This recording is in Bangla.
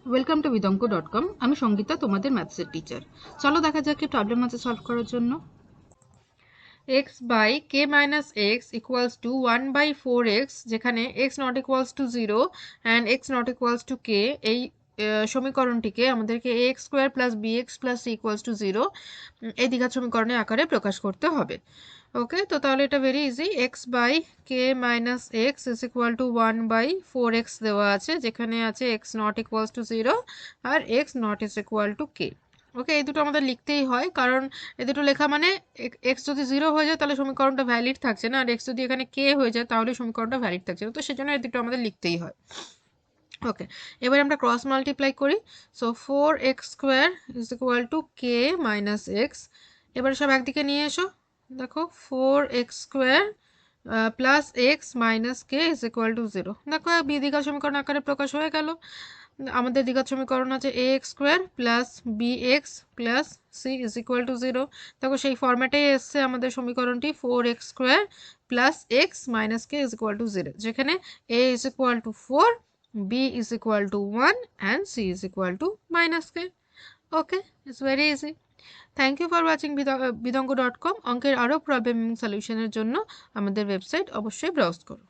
Welcome to bidanko.com। আমি সঙ্গীতা, তোমাদের ম্যাথসের টিচার। চলো দেখা যাক কি প্রবলেম আছে সলভ করার জন্য। x by k minus x equals to 1 by 4x, যেখানে x not equals to 0 and x not equals to k, এই সমীকরণটিকে আমাদেরকে ax square plus bx plus c equals to 0 এই দ্বিঘাত সমীকরণের আকারে প্রকাশ করতে হবে। ওকে, তো তাহলে এটা very easy. X by k minus x is equal to 1 by 4x দেওয়া আছে, যেখানে আছে এক্স নট ইকুয়ালস টু 0 আর x not is equal to k. Okay, এই দুটো আমাদের লিখতেই হয়, কারণ এই দুটো লেখা মানে এক্স যদি 0 হয়ে যায় তাহলে সমীকরণটা ভ্যালিড থাকছে না, আর এক্স যদি এখানে কে হয়ে যায় তাহলে সমীকরণটা ভ্যালিড থাকছে না, তো সেজন্য এই দুটো আমাদের লিখতেই হয়। ওকে, এবার আমরা ক্রস মাল্টিপ্লাই করি। So 4x square is equal to K minus x. এবার সব একদিকে নিয়ে এসো। দেখো 4x square plus x minus k is equal to 0। দেখো দ্বিঘাত সমীকরণ আকারে প্রকাশ হয়ে গেল। আমাদের দ্বিঘাত সমীকরণ আছে a x square plus b x plus c is equal to 0। দেখো সেই ফর্ম্যাটেই এসছে আমাদের সমীকরণটি, 4x square plus x minus k is equal to 0, যেখানে a is equal to 4, b is equal to 1 and c is equal to minus k. Okay, it's very easy. Thank you for watching bidanko.com। অঙ্কের আরও প্রবলেম সলিউশনের জন্য আমাদের ওয়েবসাইট অবশ্যই ব্রাউজ করো।